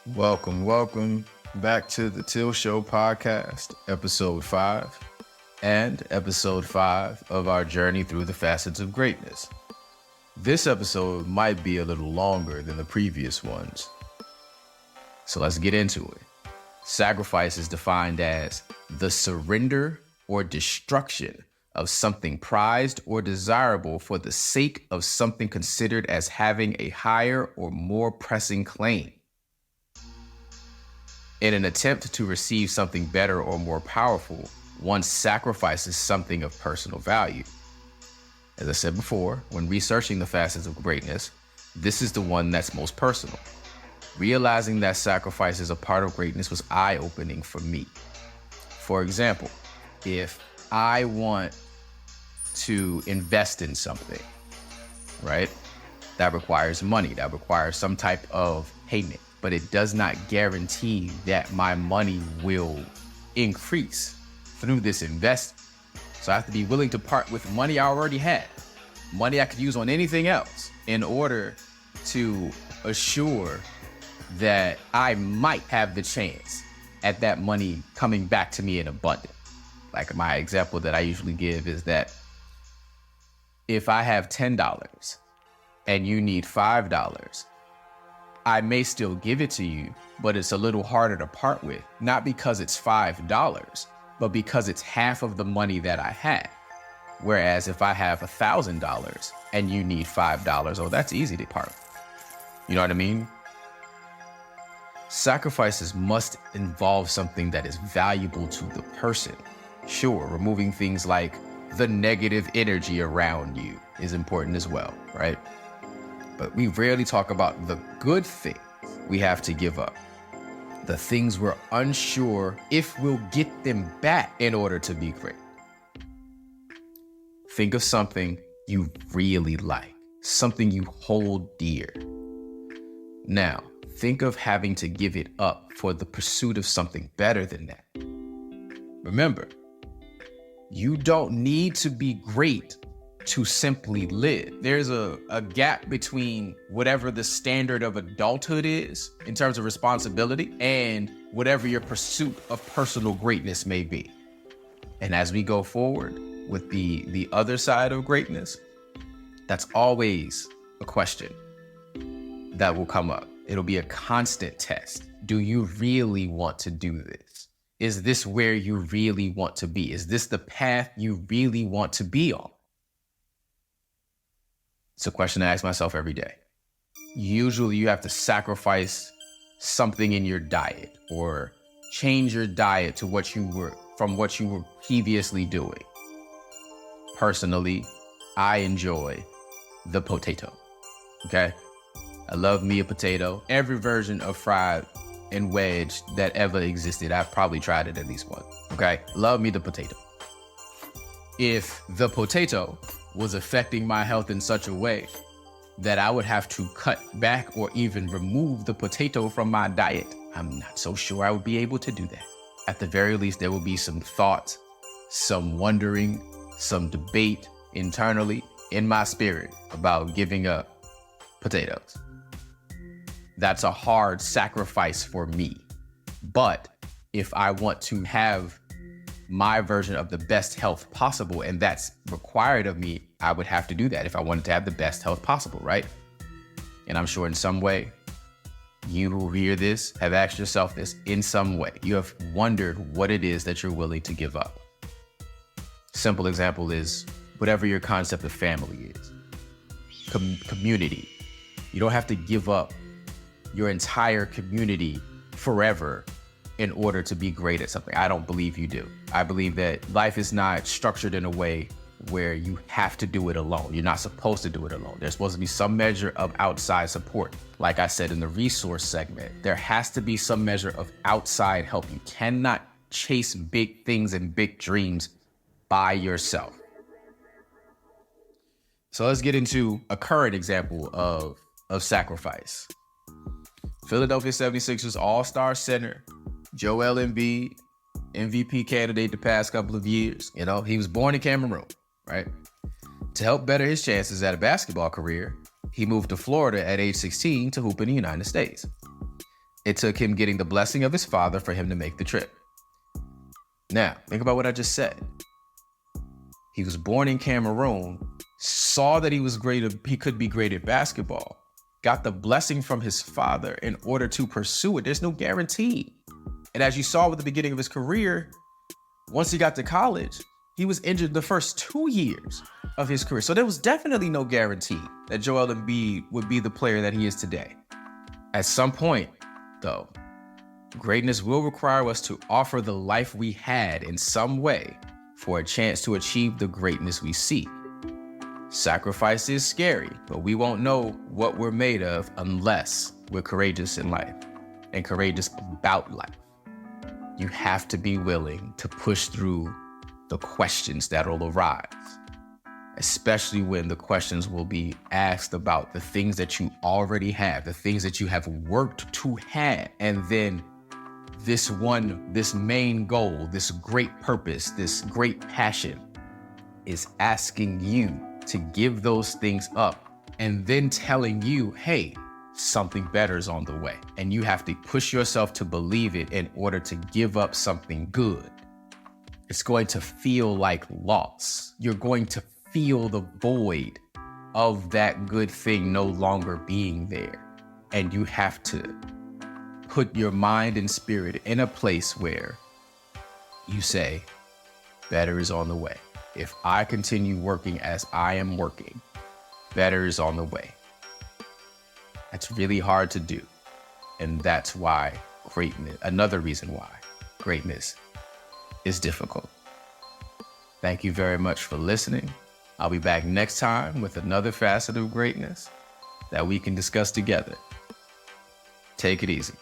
Welcome back to the Till Show podcast, episode 5, and episode 5 of our journey through the facets of greatness. This episode might be a little longer than the previous ones, so let's get into it. Sacrifice is defined as the surrender or destruction of something prized or desirable for the sake of something considered as having a higher or more pressing claim. In an attempt to receive something better or more powerful, one sacrifices something of personal value. As I said before, when researching the facets of greatness, this is the one that's most personal. Realizing that sacrifice is a part of greatness was eye-opening for me. For example, if I want to invest in something, right? That requires money, that requires some type of payment. But it does not guarantee that my money will increase through this investment. So I have to be willing to part with money I already had, money I could use on anything else, in order to assure that I might have the chance at that money coming back to me in abundance. Like my example that I usually give is that if I have $10 and you need $5, I may still give it to you, but it's a little harder to part with, not because it's $5, but because it's half of the money that I had. Whereas if I have $1,000 and you need $5, oh, that's easy to part with. You know what I mean? Sacrifices must involve something that is valuable to the person. Sure, removing things like the negative energy around you is important as well, right? But we rarely talk about the good things we have to give up. The things we're unsure if we'll get them back in order to be great. Think of something you really like, something you hold dear. Now, think of having to give it up for the pursuit of something better than that. Remember, you don't need to be great to simply live. There's a gap between whatever the standard of adulthood is in terms of responsibility and whatever your pursuit of personal greatness may be. And as we go forward with the other side of greatness, that's always a question that will come up. It'll be a constant test. Do you really want to do this? Is this where you really want to be? Is this the path you really want to be on? It's a question I ask myself every day. Usually you have to sacrifice something in your diet or change your diet to what you were previously doing. Personally, I enjoy the potato. Okay? I love me a potato. Every version of fried and wedge that ever existed, I've probably tried it at least once. Okay? Love me the potato. If the potato was affecting my health in such a way that I would have to cut back or even remove the potato from my diet, I'm not so sure I would be able to do that. At the very least, there will be some thought, some wondering, some debate internally in my spirit about giving up potatoes. That's a hard sacrifice for me. But if I want to have my version of the best health possible, and that's required of me, I would have to do that if I wanted to have the best health possible, right? And I'm sure in some way, you who hear this have asked yourself this in some way. You have wondered what it is that you're willing to give up. Simple example is whatever your concept of family is. Community. You don't have to give up your entire community forever in order to be great at something. I don't believe you do. I believe that life is not structured in a way where you have to do it alone. You're not supposed to do it alone. There's supposed to be some measure of outside support. Like I said in the resource segment, there has to be some measure of outside help. You cannot chase big things and big dreams by yourself. So let's get into a current example of sacrifice. Philadelphia 76ers All-Star center, Joel Embiid, MVP candidate the past couple of years. You know, he was born in Cameroon, right? To help better his chances at a basketball career, he moved to Florida at age 16 to hoop in the United States. It took him getting the blessing of his father for him to make the trip. Now, think about what I just said. He was born in Cameroon, saw that he could be great at basketball, got the blessing from his father in order to pursue it. There's no guarantee. And as you saw with the beginning of his career, once he got to college, he was injured the first 2 years of his career. So there was definitely no guarantee that Joel Embiid would be the player that he is today. At some point, though, greatness will require us to offer the life we had in some way for a chance to achieve the greatness we seek. Sacrifice is scary, but we won't know what we're made of unless we're courageous in life and courageous about life. You have to be willing to push through the questions that will arise, especially when the questions will be asked about the things that you already have, the things that you have worked to have, and then this main goal, this great purpose, this great passion is asking you to give those things up and then telling you, hey, something better is on the way. And you have to push yourself to believe it in order to give up something good. It's going to feel like loss. You're going to feel the void of that good thing no longer being there. And you have to put your mind and spirit in a place where you say, better is on the way. If I continue working as I am working, better is on the way. That's really hard to do. And that's why another reason why greatness is difficult. Thank you very much for listening. I'll be back next time with another facet of greatness that we can discuss together. Take it easy.